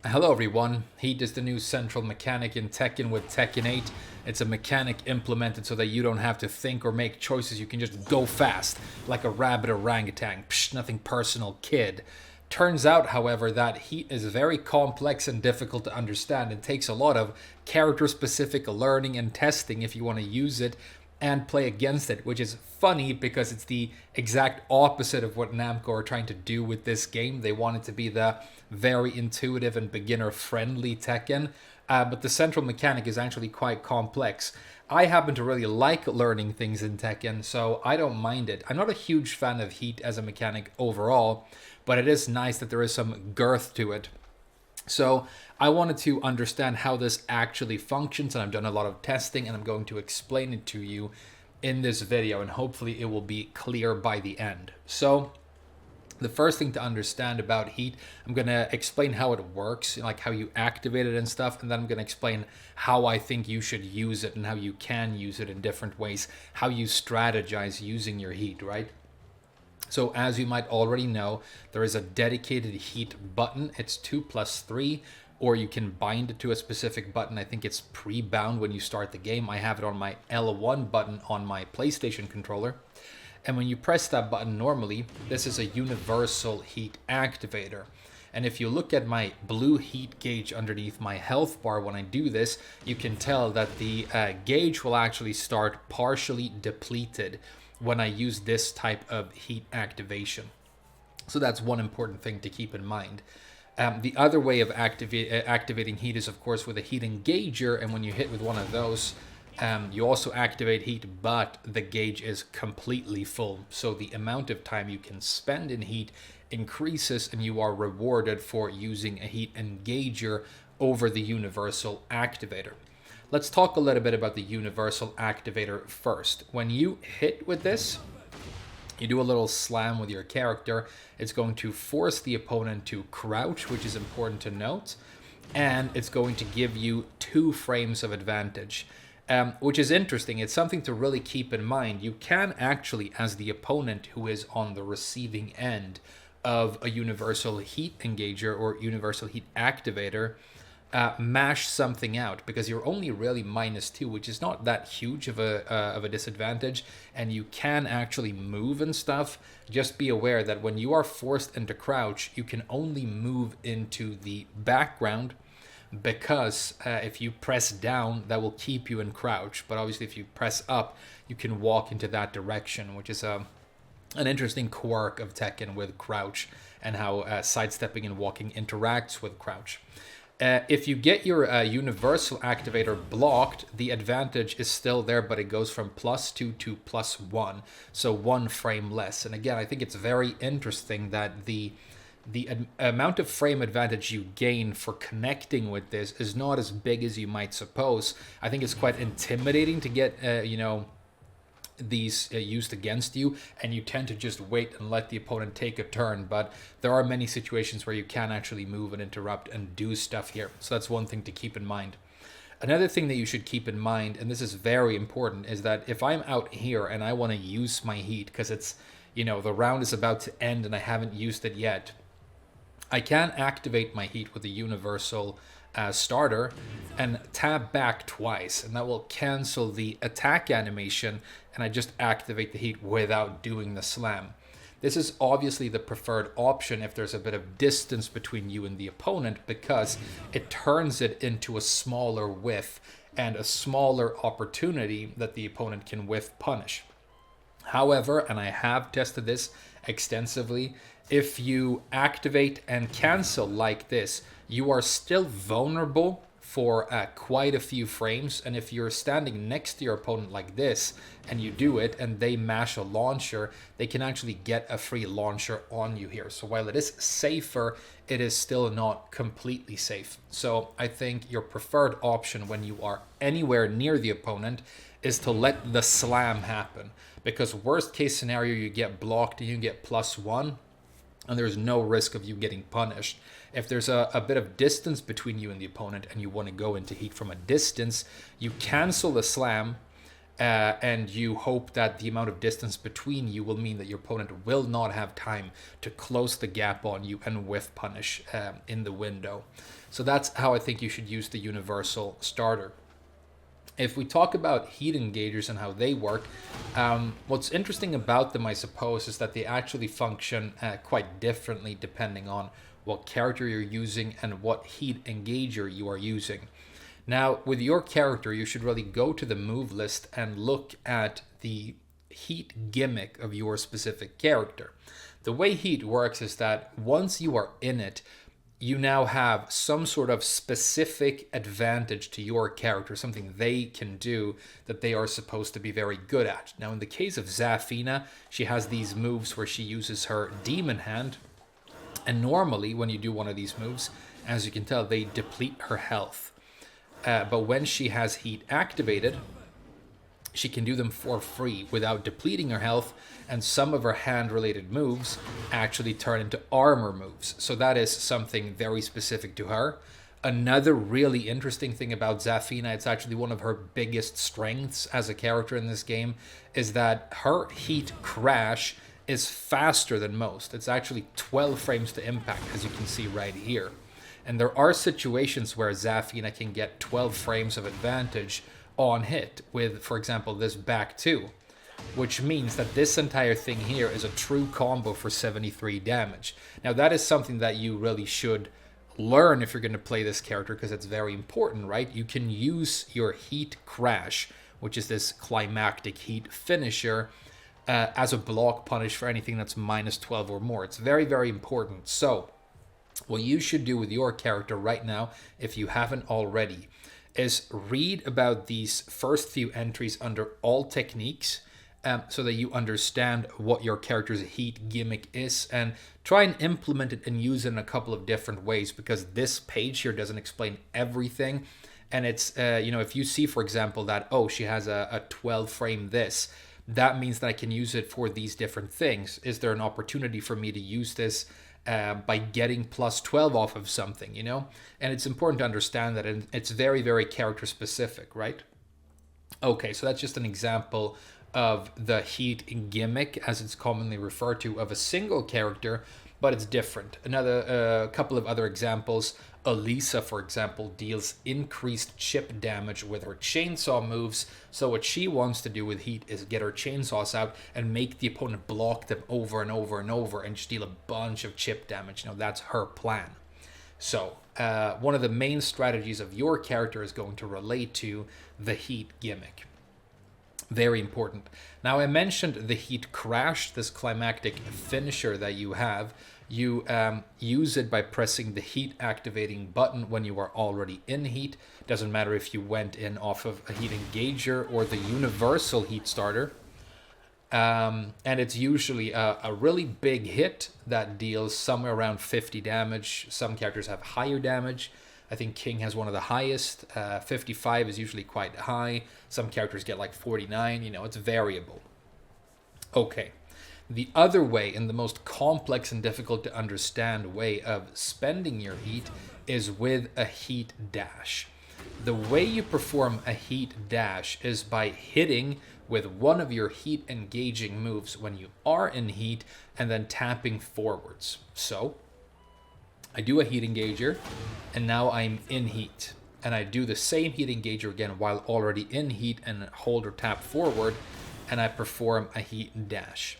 Hello everyone, Heat is the new central mechanic in Tekken with Tekken 8. It's a mechanic implemented so that you don't have to think or make choices, you can just go fast, like a rabid orangutan. Psh, nothing personal, kid. Turns out, however, that Heat is very complex and difficult to understand. It takes a lot of character-specific learning and testing if you want to use it and play against it, which is funny because it's the exact opposite of what Namco are trying to do with this game. They want it to be the very intuitive and beginner-friendly Tekken, but the central mechanic is actually quite complex. I happen to really like learning things in Tekken, so I don't mind it. I'm not a huge fan of Heat as a mechanic overall, but it is nice that there is some girth to it. So I wanted to understand how this actually functions, and I've done a lot of testing, and I'm going to explain it to you in this video, and hopefully it will be clear by the end. So the first thing to understand about Heat, I'm going to explain how it works, like how you activate it and stuff, and then I'm going to explain how I think you should use it and how you can use it in different ways, how you strategize using your Heat, right? So as you might already know, there is a dedicated Heat button. It's 2+3, or you can bind it to a specific button. I think it's pre-bound when you start the game. I have it on my L1 button on my PlayStation controller. And when you press that button normally, this is a universal Heat activator. And if you look at my blue heat gauge underneath my health bar when I do this, you can tell that the gauge will actually start partially depleted when I use this type of heat activation. So that's one important thing to keep in mind. The other way of activating heat is, of course, with a heat engager, and when you hit with one of those, you also activate heat, but the gauge is completely full. So the amount of time you can spend in heat increases, and you are rewarded for using a heat engager over the universal activator. Let's talk a little bit about the universal activator first. When you hit with this, you do a little slam with your character. It's going to force the opponent to crouch, which is important to note, and it's going to give you 2 frames of advantage, which is interesting. It's something to really keep in mind. You can actually, as the opponent who is on the receiving end of a universal heat engager or universal heat activator, mash something out, because you're only really -2, which is not that huge of a disadvantage, and you can actually move and stuff. Just be aware that when you are forced into crouch, you can only move into the background, because if you press down, that will keep you in crouch. But obviously if you press up, you can walk into that direction, which is an interesting quirk of Tekken with crouch, and how sidestepping and walking interacts with crouch. If you get your universal activator blocked, the advantage is still there, but it goes from +2 to +1, so 1 frame less. And again, I think it's very interesting that the amount of frame advantage you gain for connecting with this is not as big as you might suppose. I think it's quite intimidating to get, these used against you, and you tend to just wait and let the opponent take a turn. But there are many situations where you can actually move and interrupt and do stuff here, so that's one thing to keep in mind. Another thing that you should keep in mind, and this is very important, is that if I'm out here and I want to use my heat because it's, the round is about to end and I haven't used it yet, I can activate my heat with the universal starter and tab back twice, and that will cancel the attack animation, and I just activate the heat without doing the slam. This is obviously the preferred option if there's a bit of distance between you and the opponent, because it turns it into a smaller whiff and a smaller opportunity that the opponent can whiff punish. However, and I have tested this extensively, if you activate and cancel like this, you are still vulnerable for quite a few frames. And if you're standing next to your opponent like this and you do it and they mash a launcher, they can actually get a free launcher on you here. So while it is safer, it is still not completely safe. So I think your preferred option when you are anywhere near the opponent is to let the slam happen, because worst case scenario, you get blocked and you get +1, and there's no risk of you getting punished. If there's a bit of distance between you and the opponent and you want to go into heat from a distance, you cancel the slam, and you hope that the amount of distance between you will mean that your opponent will not have time to close the gap on you and whiff punish in the window. So that's how I think you should use the universal starter. If we talk about heat engagers and how they work, what's interesting about them, I suppose, is that they actually function quite differently depending on what character you're using and what heat engager you are using. Now, with your character, you should really go to the move list and look at the heat gimmick of your specific character. The way heat works is that once you are in it, you now have some sort of specific advantage to your character, something they can do that they are supposed to be very good at. Now, in the case of Zafina, she has these moves where she uses her Demon Hand, and normally when you do one of these moves, as you can tell, they deplete her health. But when she has heat activated, she can do them for free without depleting her health, and some of her hand-related moves actually turn into armor moves. So that is something very specific to her. Another really interesting thing about Zafina, it's actually one of her biggest strengths as a character in this game, is that her heat crash is faster than most. It's actually 12 frames to impact, as you can see right here. And there are situations where Zafina can get 12 frames of advantage on hit with, for example, this back 2, which means that this entire thing here is a true combo for 73 damage. Now, that is something that you really should learn if you're going to play this character, because it's very important, right? You can use your heat crash, which is this climactic heat finisher, as a block punish for anything that's minus 12 or more. It's very, very important. So what you should do with your character right now, if you haven't already, is read about these first few entries under all techniques, so that you understand what your character's heat gimmick is, and try and implement it and use it in a couple of different ways, because this page here doesn't explain everything. And it's, if you see, for example, that, oh, she has a 12 frame this, that means that I can use it for these different things. Is there an opportunity for me to use this by getting plus 12 off of something, And it's important to understand that, and it's very, very character specific, right? Okay, so that's just an example of the heat gimmick, as it's commonly referred to, of a single character, but it's different. Another couple of other examples. Elisa, for example, deals increased chip damage with her chainsaw moves. So what she wants to do with heat is get her chainsaws out and make the opponent block them over and over and over and just deal a bunch of chip damage. That's her plan. So one of the main strategies of your character is going to relate to the heat gimmick. Very important. Now, I mentioned the heat crash, this climactic finisher that you have. You use it by pressing the heat activating button when you are already in heat. Doesn't matter if you went in off of a heat engager or the universal heat starter. And it's usually a really big hit that deals somewhere around 50 damage. Some characters have higher damage. I think King has one of the highest. 55 is usually quite high. Some characters get like 49. It's variable. Okay. The other way, and the most complex and difficult to understand way of spending your heat, is with a heat dash. The way you perform a heat dash is by hitting with one of your heat engaging moves when you are in heat and then tapping forwards. So I do a heat engager and now I'm in heat, and I do the same heat engager again while already in heat and hold or tap forward, and I perform a heat dash.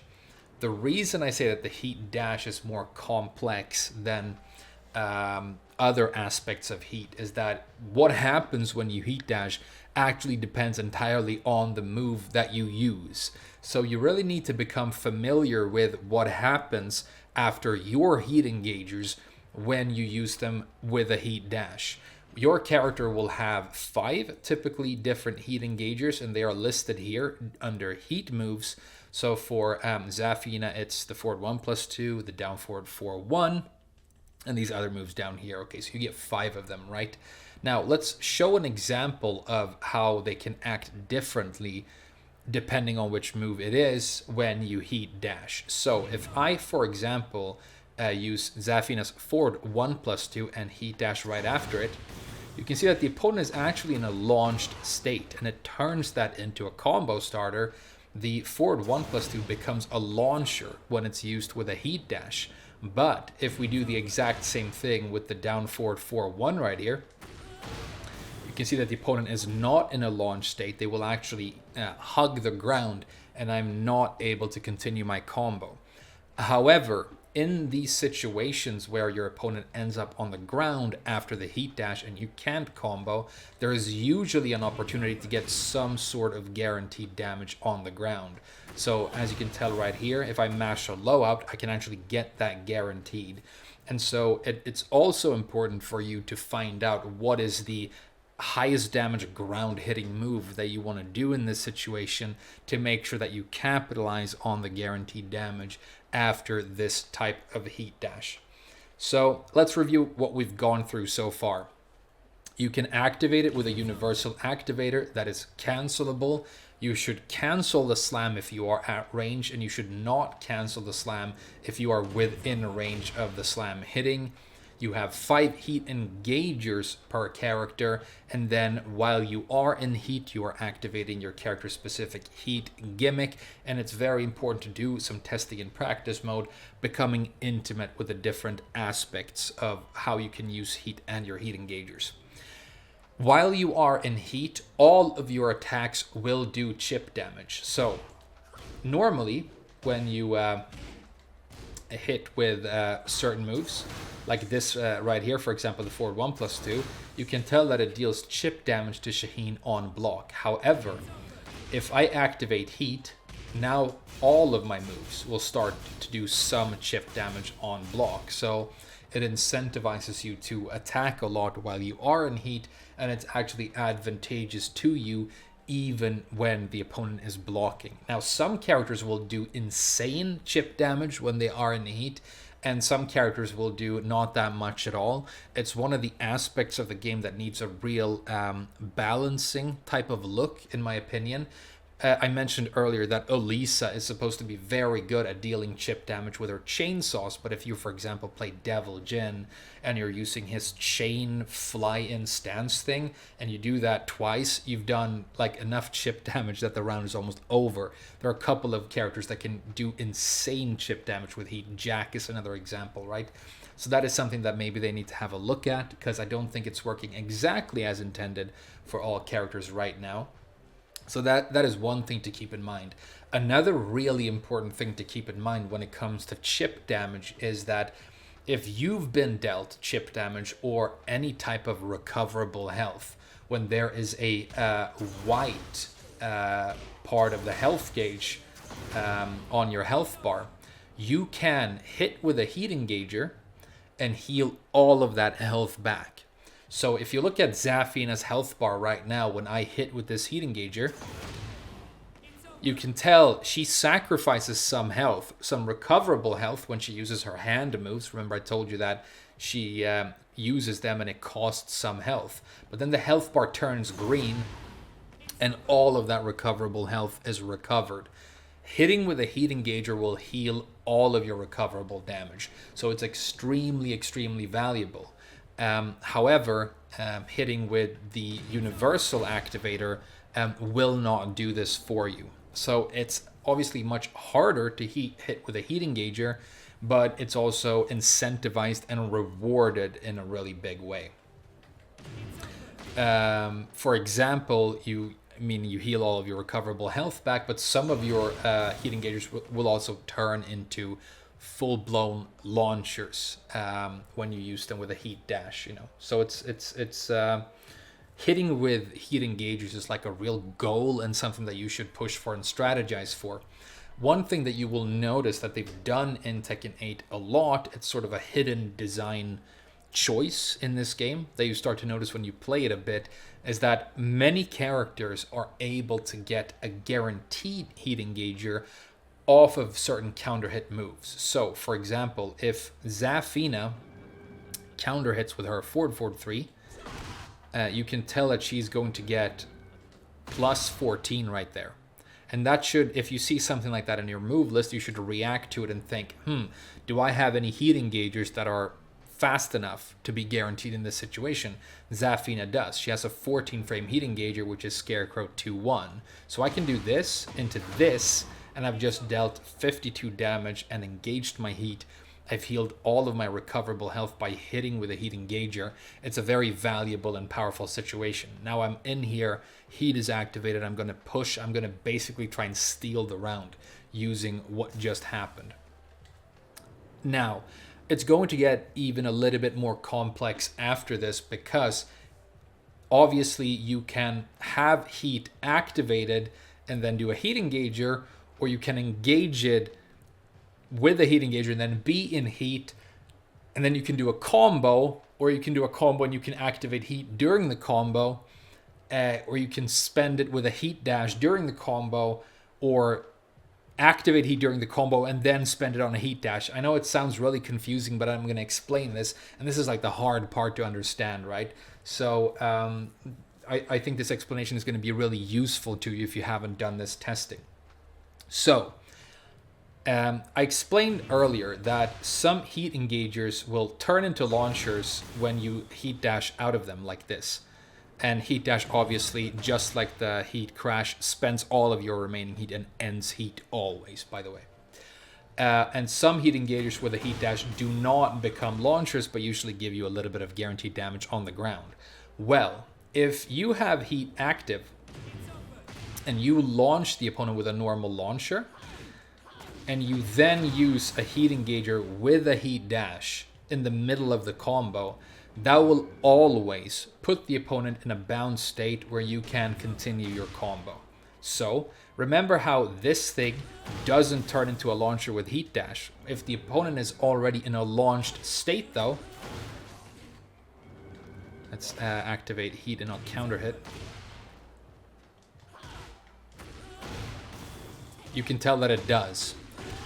The reason I say that the heat dash is more complex than other aspects of heat is that what happens when you heat dash actually depends entirely on the move that you use. So you really need to become familiar with what happens after your heat engagers when you use them with a heat dash. Your character will have 5 typically different heat engagers, and they are listed here under heat moves. So for Zafina, it's the forward 1+2, the down forward 4-1, and these other moves down here. Okay, so you get 5 of them, right? Now, let's show an example of how they can act differently depending on which move it is when you heat dash. So if I, for example, use Zafina's forward 1+2 and heat dash right after it, you can see that the opponent is actually in a launched state, and it turns that into a combo starter. The forward 1+2 becomes a launcher when it's used with a heat dash. But if we do the exact same thing with the down forward 4-1 right here, you can see that the opponent is not in a launch state. They will actually hug the ground, and I'm not able to continue my combo. However, in these situations where your opponent ends up on the ground after the heat dash and you can't combo, there is usually an opportunity to get some sort of guaranteed damage on the ground. So as you can tell right here, if I mash a low out, I can actually get that guaranteed. And so it's also important for you to find out what is the highest damage ground hitting move that you want to do in this situation to make sure that you capitalize on the guaranteed damage after this type of heat dash. So let's review what we've gone through so far. You can activate it with a universal activator that is cancelable. You should cancel the slam if you are at range, and you should not cancel the slam if you are within range of the slam hitting. You have 5 heat engagers per character, and then while you are in heat, you are activating your character-specific heat gimmick, and it's very important to do some testing in practice mode, becoming intimate with the different aspects of how you can use heat and your heat engagers. While you are in heat, all of your attacks will do chip damage. So normally, when you hit with certain moves, like this right here, for example, the forward 1+2, you can tell that it deals chip damage to Shaheen on block. However, if I activate heat, now all of my moves will start to do some chip damage on block. So it incentivizes you to attack a lot while you are in heat, and it's actually advantageous to you even when the opponent is blocking. Now, some characters will do insane chip damage when they are in heat, and some characters will do not that much at all. It's one of the aspects of the game that needs a real balancing type of look, in my opinion. I mentioned earlier that Elisa is supposed to be very good at dealing chip damage with her chainsaws, but if you, for example, play Devil Jin and you're using his chain fly-in stance thing, and you do that twice, you've done like enough chip damage that the round is almost over. There are a couple of characters that can do insane chip damage with heat. Jack is another example, right? So that is something that maybe they need to have a look at, because I don't think it's working exactly as intended for all characters right now. So that is one thing to keep in mind. Another really important thing to keep in mind when it comes to chip damage is that if you've been dealt chip damage or any type of recoverable health, when there is a white part of the health gauge on your health bar, you can hit with a heat engager and heal all of that health back. So if you look at Zafina's health bar right now, when I hit with this heat engager, you can tell she sacrifices some health, some recoverable health when she uses her hand moves. Remember, I told you that she uses them and it costs some health. But then the health bar turns green and all of that recoverable health is recovered. Hitting with a heat engager will heal all of your recoverable damage. So it's extremely, extremely valuable. However, hitting with the universal activator will not do this for you. So it's obviously much harder to hit with a heat engager, but it's also incentivized and rewarded in a really big way. For example, you heal all of your recoverable health back, but some of your heat engagers will also turn into full-blown launchers when you use them with a heat dash, So it's hitting with heat engagers is like a real goal and something that you should push for and strategize for. One thing that you will notice that they've done in Tekken 8 a lot, it's sort of a hidden design choice in this game that you start to notice when you play it a bit, is that many characters are able to get a guaranteed heat engager off of certain counter hit moves. So, for example, if Zafina counter hits with her forward 3, you can tell that she's going to get plus 14 right there. And that should, if you see something like that in your move list, you should react to it and think, do I have any heat engagers that are fast enough to be guaranteed in this situation. Zafina does. She has a 14 frame heat engager, which is Scarecrow 2-1. So I can do this into this, and I've just dealt 52 damage and engaged my heat. I've healed all of my recoverable health by hitting with a heat engager. It's a very valuable and powerful situation. Now I'm in here, heat is activated, I'm going to push, I'm going to basically try and steal the round using what just happened. Now, it's going to get even a little bit more complex after this, because obviously you can have heat activated and then do a heat engager, or you can engage it with a heat engager and then be in heat, and then you can do a combo, or you can do a combo and you can activate heat during the combo, or you can spend it with a heat dash during the combo, or activate heat during the combo and then spend it on a heat dash. I know it sounds really confusing, but I'm going to explain this, and this is like the hard part to understand, right? So I think this explanation is going to be really useful to you if you haven't done this testing. So I explained earlier that some heat engagers will turn into launchers when you heat dash out of them like this. And heat dash, obviously, just like the heat crash, spends all of your remaining heat and ends heat always, by the way. And some heat engagers with a heat dash do not become launchers, but usually give you a little bit of guaranteed damage on the ground. Well, if you have heat active and you launch the opponent with a normal launcher, and you then use a heat engager with a heat dash in the middle of the combo, that will always put the opponent in a bound state where you can continue your combo. So remember how this thing doesn't turn into a launcher with heat dash. If the opponent is already in a launched state though, let's activate heat and I'll counter hit. You can tell that it does.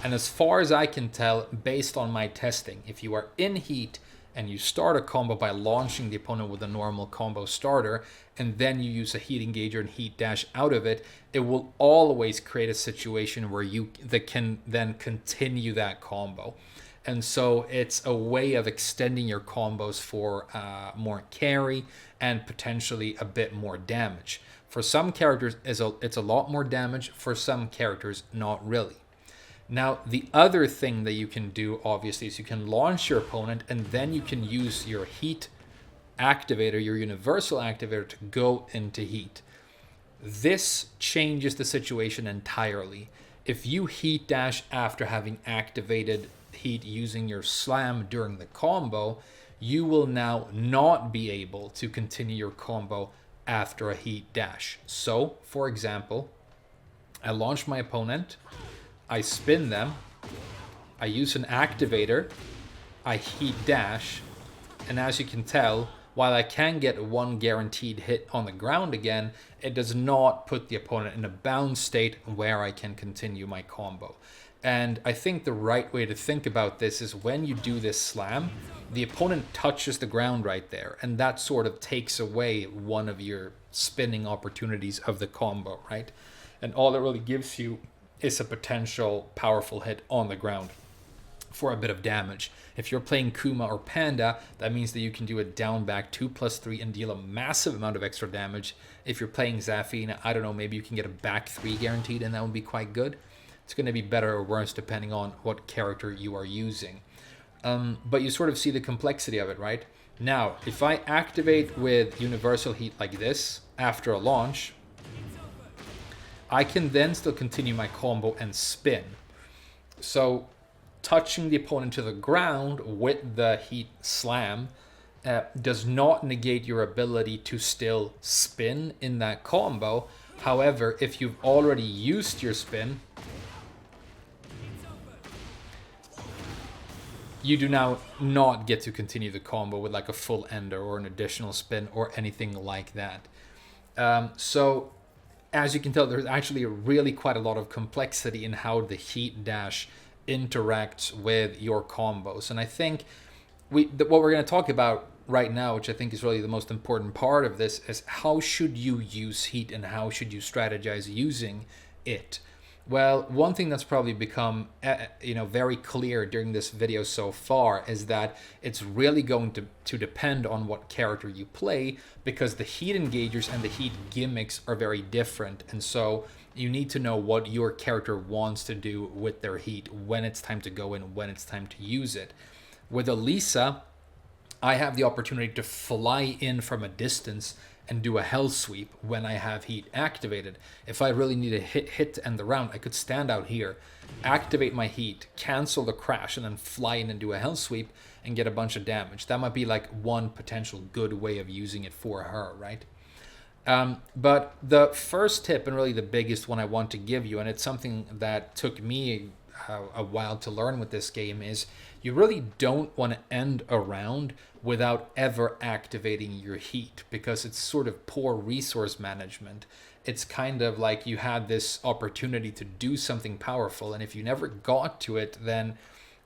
And as far as I can tell, based on my testing, if you are in heat and you start a combo by launching the opponent with a normal combo starter, and then you use a heat engager and heat dash out of it, it will always create a situation where you can then continue that combo. And so it's a way of extending your combos for more carry and potentially a bit more damage. For some characters, it's a lot more damage. For some characters, not really. Now, the other thing that you can do, obviously, is you can launch your opponent and then you can use your heat activator, your universal activator, to go into heat. This changes the situation entirely. If you heat dash after having activated heat using your slam during the combo, you will now not be able to continue your combo after a heat dash. So, for example, I launch my opponent, I spin them, I use an activator, I heat dash, and as you can tell, while I can get one guaranteed hit on the ground again, it does not put the opponent in a bound state where I can continue my combo. And I think the right way to think about this is when you do this slam, the opponent touches the ground right there, and that sort of takes away one of your spinning opportunities of the combo, right? And all it really gives you is a potential powerful hit on the ground for a bit of damage. If you're playing Kuma or Panda, that means that you can do a down back 2+3 and deal a massive amount of extra damage. If you're playing Zafina, I don't know, maybe you can get a back 3 guaranteed and that would be quite good. It's going to be better or worse depending on what character you are using. But you sort of see the complexity of it, right? Now, if I activate with Universal Heat like this after a launch, I can then still continue my combo and spin. So touching the opponent to the ground with the heat slam does not negate your ability to still spin in that combo. However, if you've already used your spin, you do now not get to continue the combo with like a full ender or an additional spin or anything like that. So as you can tell, there's actually really quite a lot of complexity in how the heat dash interacts with your combos. And I think what we're going to talk about right now, which I think is really the most important part of this, is how should you use heat and how should you strategize using it. Well, one thing that's probably become very clear during this video so far is that it's really going to depend on what character you play, because the heat engagers and the heat gimmicks are very different, and so you need to know what your character wants to do with their heat, when it's time to go in, when it's time to use it. With Elisa, I have the opportunity to fly in from a distance and do a hell sweep when I have heat activated. If I really need a hit to end the round, I could stand out here, activate my heat, cancel the crash, and then fly in and do a hell sweep and get a bunch of damage. That might be like one potential good way of using it for her, right? But the first tip, and really the biggest one I want to give you, and it's something that took me a while to learn with this game, is you really don't want to end a round without ever activating your heat, because it's sort of poor resource management. It's kind of like you had this opportunity to do something powerful, and if you never got to it, then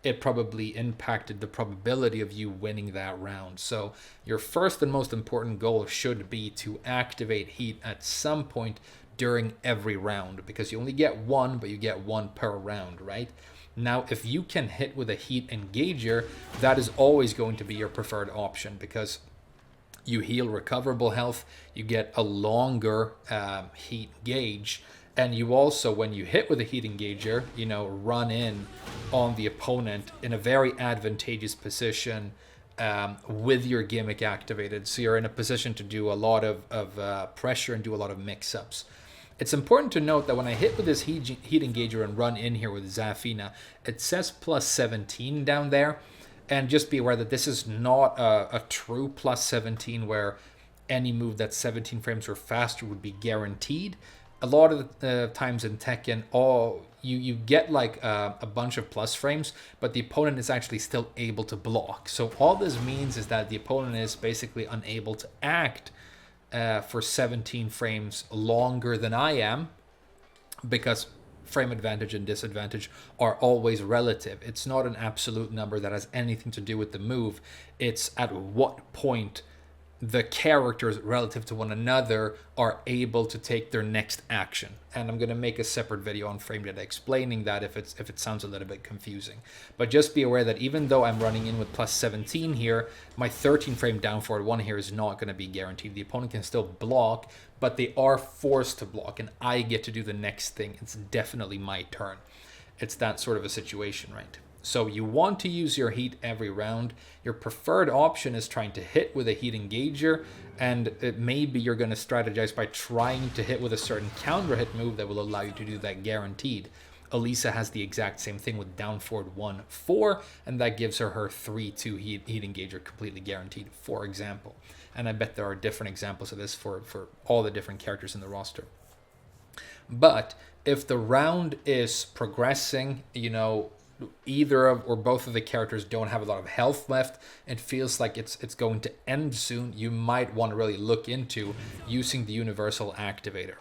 it probably impacted the probability of you winning that round. So your first and most important goal should be to activate heat at some point during every round, because you only get one, but you get one per round, right? Now, if you can hit with a heat engager, that is always going to be your preferred option, because you heal recoverable health, you get a longer heat gauge, and you also, when you hit with a heat engager, run in on the opponent in a very advantageous position with your gimmick activated. So you're in a position to do a lot of pressure and do a lot of mix-ups. It's important to note that when I hit with this heat engager and run in here with Zafina, it says plus 17 down there. And just be aware that this is not a true plus 17 where any move that's 17 frames or faster would be guaranteed. A lot of the times in Tekken, you get like a bunch of plus frames, but the opponent is actually still able to block. So all this means is that the opponent is basically unable to act for 17 frames longer than I am, because frame advantage and disadvantage are always relative. It's not an absolute number that has anything to do with the move. It's at what point the characters relative to one another are able to take their next action. And I'm going to make a separate video on frame data explaining that if it sounds a little bit confusing. But just be aware that even though I'm running in with plus 17 here, my 13 frame down forward 1 here is not going to be guaranteed. The opponent can still block, but they are forced to block, and I get to do the next thing. It's definitely my turn. It's that sort of a situation, right? So you want to use your heat every round. Your preferred option is trying to hit with a heat engager, and maybe you're going to strategize by trying to hit with a certain counter hit move that will allow you to do that guaranteed. Elisa has the exact same thing with down forward 1-4, and that gives her 3-2 heat engager completely guaranteed, for example. And I bet there are different examples of this for all the different characters in the roster. But if the round is progressing, either of or both of the characters don't have a lot of health left, it feels like it's going to end soon, you might want to really look into using the universal activator.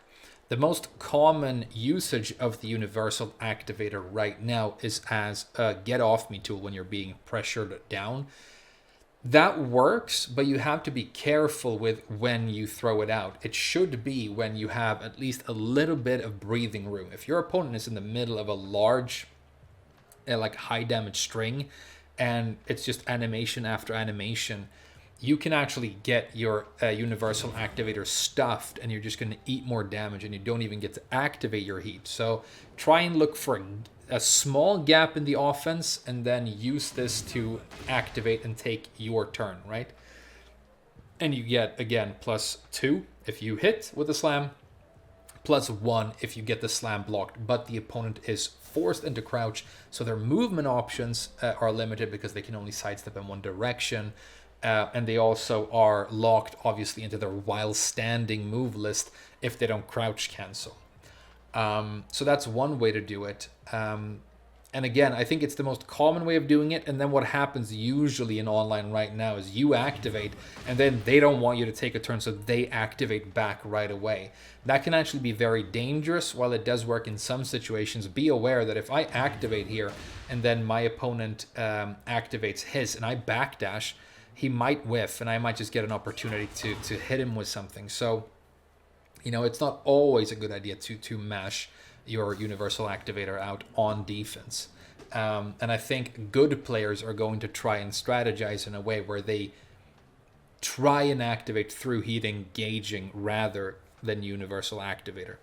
The most common usage of the universal activator right now is as a get off me tool when you're being pressured down. That works, but you have to be careful with when you throw it out. It should be when you have at least a little bit of breathing room. If your opponent is in the middle of a large like high damage string and it's just animation after animation, you can actually get your universal activator stuffed, and you're just going to eat more damage, and you don't even get to activate your heat. So try and look for a small gap in the offense and then use this to activate and take your turn, right? And you get, again, +2 if you hit with a slam, +1 if you get the slam blocked, but the opponent is forced into crouch, so their movement options are limited because they can only sidestep in one direction, and they also are locked, obviously, into their while standing move list if they don't crouch cancel. So that's one way to do it. And again, I think it's the most common way of doing it. And then what happens usually in online right now is you activate, and then they don't want you to take a turn, so they activate back right away. That can actually be very dangerous. While it does work in some situations, be aware that if I activate here and then my opponent activates his and I backdash, he might whiff, and I might just get an opportunity to hit him with something. So, it's not always a good idea to mash your universal activator out on defense. And I think good players are going to try and strategize in a way where they try and activate through heat engaging rather than universal activator.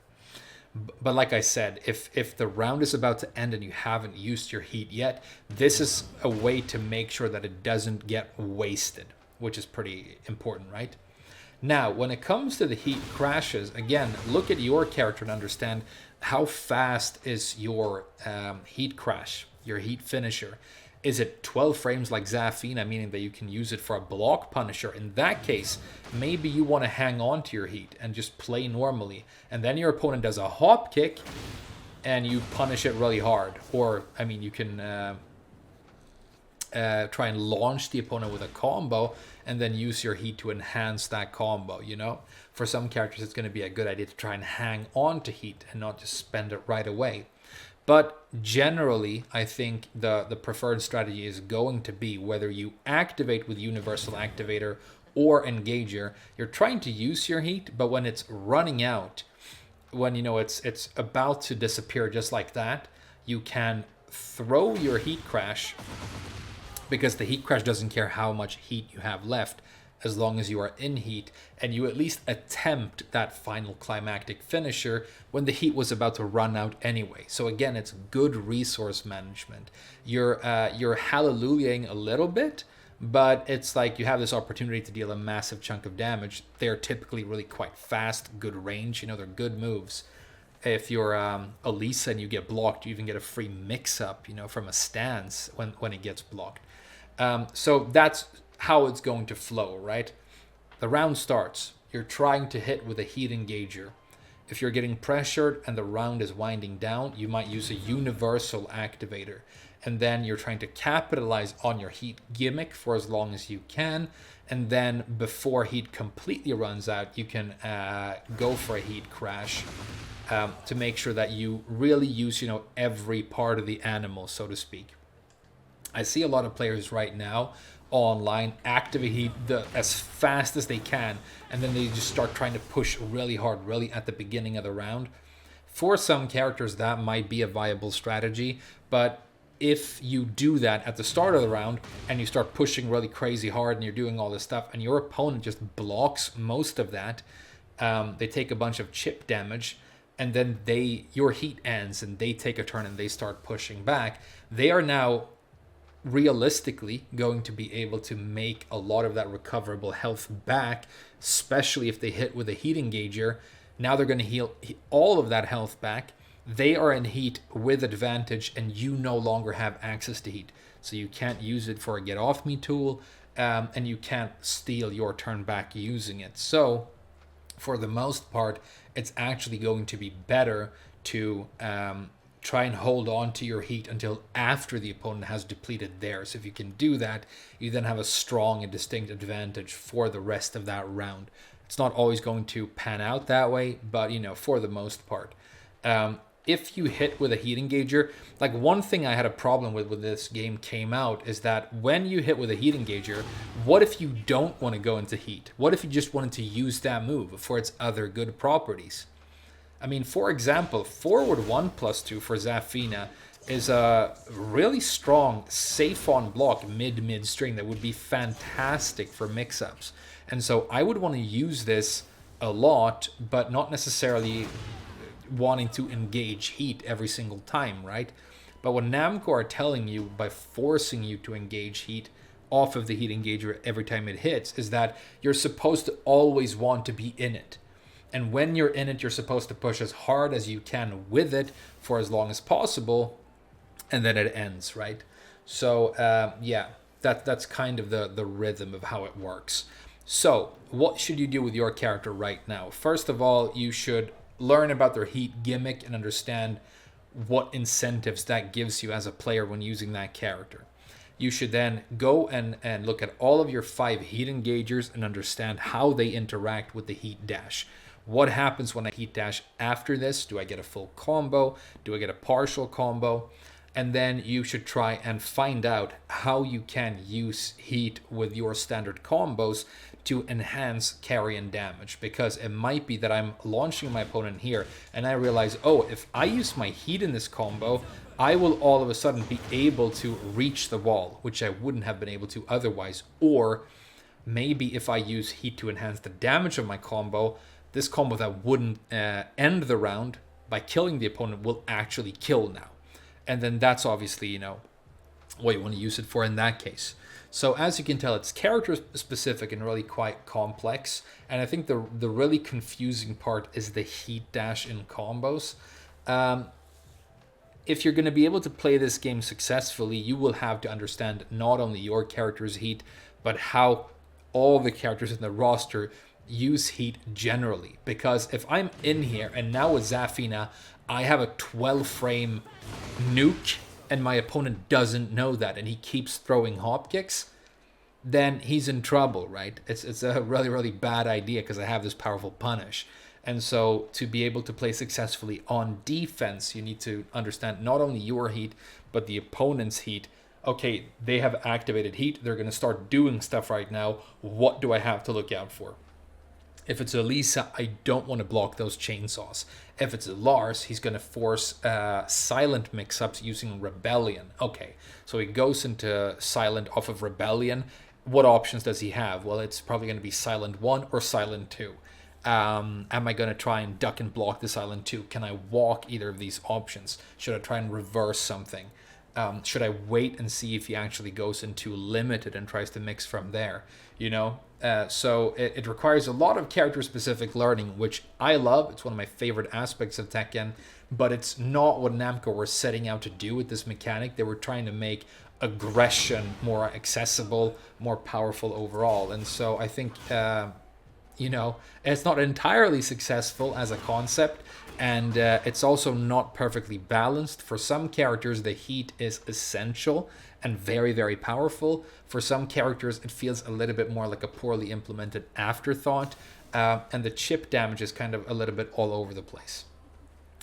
But like I said, if the round is about to end and you haven't used your heat yet, this is a way to make sure that it doesn't get wasted, which is pretty important, right? Now, when it comes to the heat crashes, again, look at your character and understand how fast is your heat crash, your heat finisher. Is it 12 frames like Zafina, meaning that you can use it for a block punisher? In that case, maybe you want to hang on to your heat and just play normally. And then your opponent does a hop kick and you punish it really hard. Or, I mean, you can try and launch the opponent with a combo and then use your heat to enhance that combo, you know? For some characters, it's going to be a good idea to try and hang on to heat and not just spend it right away. But generally, I think the preferred strategy is going to be whether you activate with Universal Activator or Engager, you're trying to use your heat, but when it's running out, when you know it's about to disappear just like that, you can throw your heat crash, because the heat crash doesn't care how much heat you have left as long as you are in heat, and you at least attempt that final climactic finisher when the heat was about to run out anyway. So again, it's good resource management. You're hallelujahing a little bit, but it's like you have this opportunity to deal a massive chunk of damage. They're typically really quite fast, good range, you know, they're good moves. If you're Elisa and you get blocked, you even get a free mix-up, you know, from a stance when it gets blocked. So that's how it's going to flow, right? The round starts. You're trying to hit with a heat engager. If you're getting pressured and the round is winding down, you might use a universal activator. And then you're trying to capitalize on your heat gimmick for as long as you can. And then before heat completely runs out, you can go for a heat crash to make sure that you really use, you know, every part of the animal, so to speak. I see a lot of players right now online activate heat as fast as they can, and then they just start trying to push really hard, really at the beginning of the round. For some characters, that might be a viable strategy, but if you do that at the start of the round and you start pushing really crazy hard and you're doing all this stuff and your opponent just blocks most of that, they take a bunch of chip damage, and then your heat ends and they take a turn and they start pushing back. They are now realistically going to be able to make a lot of that recoverable health back, especially if they hit with a heat engager. Now they're going to heal all of that health back. They are in heat with advantage, and you no longer have access to heat. So you can't use it for a get off me tool, and you can't steal your turn back using it. So for the most part, it's actually going to be better to try and hold on to your heat until after the opponent has depleted theirs. If you can do that, you then have a strong and distinct advantage for the rest of that round. It's not always going to pan out that way, but you know, for the most part. If you hit with a heat engager, like one thing I had a problem with when this game came out is that when you hit with a heat engager, what if you don't want to go into heat? What if you just wanted to use that move for its other good properties? I mean, for example, forward 1+2 for Zafina is a really strong safe on block mid string that would be fantastic for mix-ups. And so I would want to use this a lot, but not necessarily wanting to engage heat every single time, right? But what Namco are telling you by forcing you to engage heat off of the heat engager every time it hits is that you're supposed to always want to be in it. And when you're in it, you're supposed to push as hard as you can with it for as long as possible, and then it ends, right? So yeah, that's kind of the rhythm of how it works. So what should you do with your character right now? First of all, you should learn about their heat gimmick and understand what incentives that gives you as a player when using that character. You should then go and look at all of your 5 heat engagers and understand how they interact with the heat dash. What happens when I heat dash after this? Do I get a full combo? Do I get a partial combo? And then you should try and find out how you can use heat with your standard combos to enhance carry and damage, because it might be that I'm launching my opponent here and I realize, oh, if I use my heat in this combo, I will all of a sudden be able to reach the wall, which I wouldn't have been able to otherwise. Or maybe if I use heat to enhance the damage of my combo, this combo that wouldn't end the round by killing the opponent will actually kill now. And then that's obviously, you know, what you want to use it for in that case. So as you can tell, it's character specific and really quite complex. And I think the really confusing part is the heat dash in combos. If you're going to be able to play this game successfully, you will have to understand not only your character's heat, but how all the characters in the roster use heat generally. Because if I'm in here and now with Zafina, I have a 12 frame nuke and my opponent doesn't know that and he keeps throwing hop kicks, then he's in trouble, right? It's a really, really bad idea because I have this powerful punish. And so to be able to play successfully on defense, you need to understand not only your heat, but the opponent's heat. Okay, they have activated heat. They're going to start doing stuff right now. What do I have to look out for? If it's Elisa, I don't want to block those chainsaws. If it's Lars, he's going to force silent mix-ups using Rebellion. Okay, so he goes into silent off of Rebellion. What options does he have? Well, it's probably going to be silent 1 or silent 2. Am I going to try and duck and block the silent 2? Can I walk either of these options? Should I try and reverse something? Should I wait and see if he actually goes into limited and tries to mix from there? You know, so it requires a lot of character-specific learning, which I love. It's one of my favorite aspects of Tekken, but it's not what Namco were setting out to do with this mechanic. They were trying to make aggression more accessible, more powerful overall. And so I think, you know, it's not entirely successful as a concept, and it's also not perfectly balanced. For some characters, the heat is essential and very, very powerful. For some characters, it feels a little bit more like a poorly implemented afterthought, and the chip damage is kind of a little bit all over the place.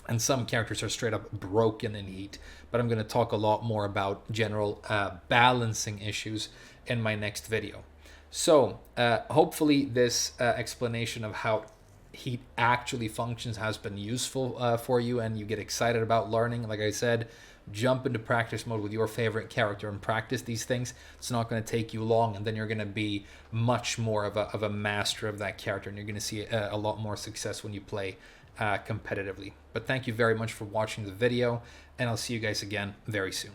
And some characters are straight up broken in heat, but I'm going to talk a lot more about general balancing issues in my next video. So hopefully this explanation of how heat actually functions has been useful for you, and you get excited about learning. Like I said, jump into practice mode with your favorite character and practice these things. It's not going to take you long, and then you're going to be much more of a master of that character, and you're going to see a lot more success when you play competitively. But thank you very much for watching the video, and I'll see you guys again very soon.